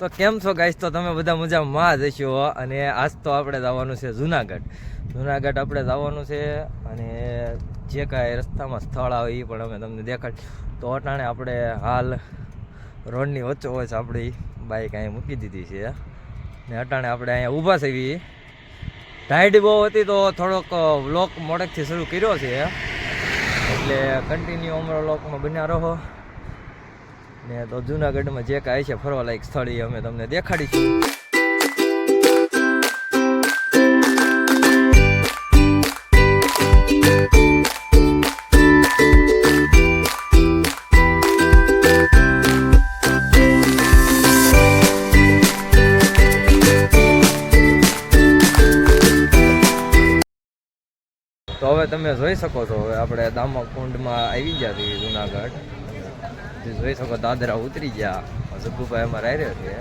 તો કેમ છો ગાઈસ? તો તમે બધા મજામાં જ હશો. અને આજ તો આપણે જવાનું છે જુનાગઢ. જુનાગઢ આપણે જવાનું છે અને જે કાંઈ રસ્તામાં સ્થળ આવે એ પણ અમે તમને દેખાડ. તો અટાણે આપણે હાલ રોડની વચ્ચોવચ આપણી બાઇક અહીંયા મૂકી દીધી છે ને અટાણે આપણે અહીંયા ઊભા છીએ. ટાઈડ બહુ હતી તો થોડોક વ્લોગ મોડેકથી શરૂ કર્યો છે, એટલે કન્ટિન્યુ અમારો વ્લોગમાં બન્યા રહો. ને તો જુનાગઢમાં જે કાંઈ છે ફરવા લાયક સ્થળ એ અમે તમને દેખાડીશું. તો હવે તમે જોઈ શકો છો, હવે આપણે દામકુંડમાં આવી ગયા છીએ જુનાગઢ. જોઈ શકો દાદરા ઉતરી ગયા, જગ્ગુભાઈ અમારે આવી રહ્યો છે.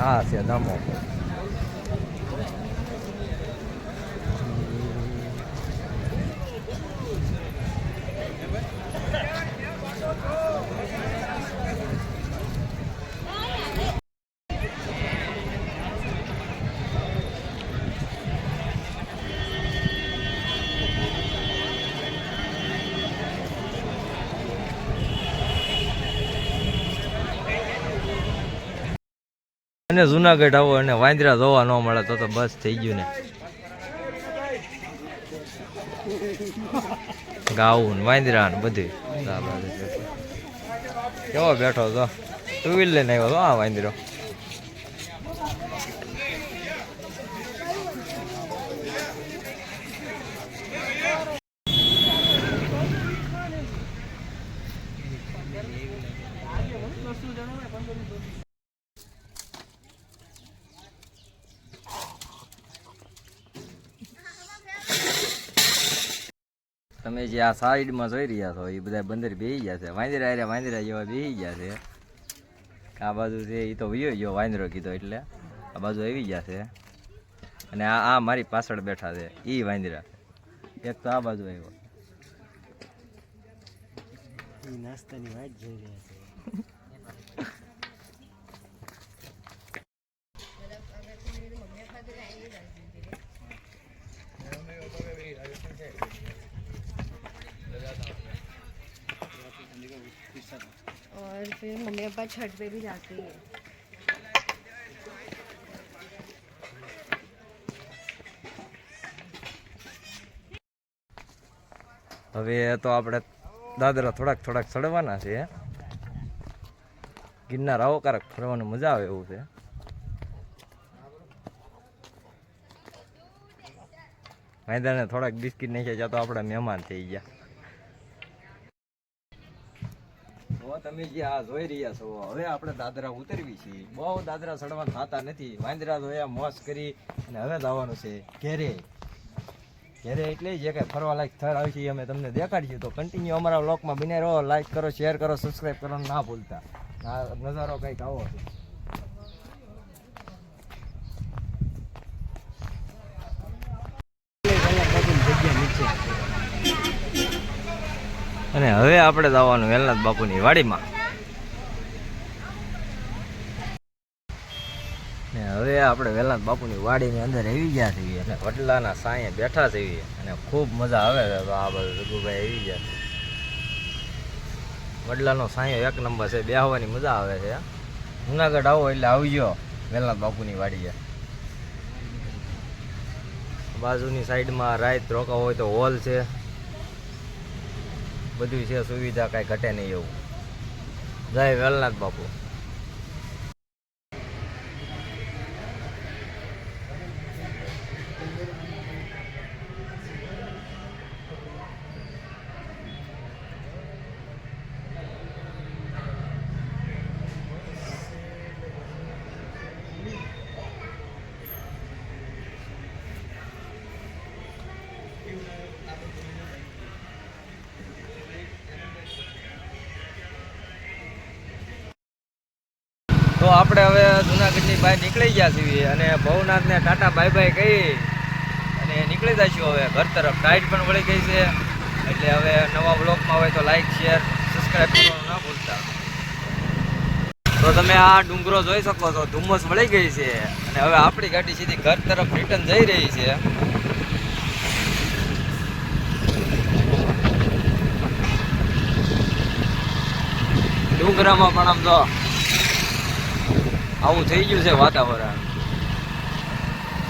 આ છે દામોકુંડ. અને જુનાગઢ આવો અને વાંદરા જોવા ન મળે તો બસ થઈ ગયું ને. ગાવું ને વાંદરા ને બધું કેવો બેઠો તો ટુ વ્હીલ લઈને આવ્યો તો આ વાંદરો. તમે જે આ સાઈડમાં જોઈ રહ્યા છો એ બધા બંદર બેસી ગયા છે. વાંદરા જેવા બેસી ગયા છે. આ બાજુ છે એ તો વયો ગયો વાંદરો કીધો એટલે આ બાજુ આવી ગયા છે. અને આ મારી પાછળ બેઠા છે એ વાંદરા. એક તો આ બાજુ આવ્યો. નાસ્તાની વાટ જોઈ રહ્યા છે. और फिर मम्मी पापा छत पे भी जाते हैं. હવે તો આપણે દાદરા થોડાક ચડવાના છે. ગિરનાર આવો કારક ફરવાની મજા આવે એવું છે. વાંદરાને થોડાક બિસ્કિટ નાખ્યા તો આપણા મહેમાન થઈ ગયા. તમે જે આ જોઈ રહ્યા છો, હવે આપણે દાદરા ઉતરવી છીએ. બહુ દાદરા ચડવા થતા નથી. વાંદરા જોયા, મોજ કરી અને હવે જવાનું છે ઘેરે. એટલે જે કાંઈ ફરવા લાયક સ્થળ આવશે એ અમે તમને દેખાડીશું. તો કન્ટિન્યુ અમારા વ્લોગમાં બને રહો. લાઈક કરો, શેર કરો, સબસ્ક્રાઈબ કરવાનું ના ભૂલતા. આ નજારો કંઈક આવો છે. અને હવે આપણે જવાનું વેલનાથ બાપુની વાડીમાં. ને હવે આપણે વેલનાથ બાપુની વાડીની અંદર આવી ગયા છીએ અને વડલાના સાંયે બેઠા છીએ અને ખૂબ મજા આવે છે. તો આ બધું જગ્ગુભાઈ આવી ગયા છે. વડલાનો સાંયો એક નંબર છે, બેહવાની મજા આવે છે. જુનાગઢ આવો એટલે આવજો વેલનાથ બાપુની વાડીએ. બાજુની સાઈડમાં રાત રોકાવ હોય તો હોલ છે, બધું છે સુવિધા, કાંઈ ઘટે નહીં એવું. જય વેલનાથ બાપુ. તો આપણે હવે જુનાગઢની બહાર નીકળી ગયા છીએ અને ભવનાથને ટાટા બાય બાય કહી અને નીકળી જઈશું હવે ઘર તરફ. ટાઈટ પણ વળી ગઈ છે એટલે હવે નવા બ્લોગમાં હોય તો લાઈક, શેર, સબસ્ક્રાઈબ કરવાનું ના ભૂલતા. તો તમે આ ડુંગરો જોઈ શકો છો, ધુમ્મસ વળી ગઈ છે અને હવે આપણી ગાડી સીધી ઘર તરફ રિટર્ન જઈ રહી છે. ડુંગરામાં પણ આમ તો આવું થઈ ગયું છે વાતાવરણ.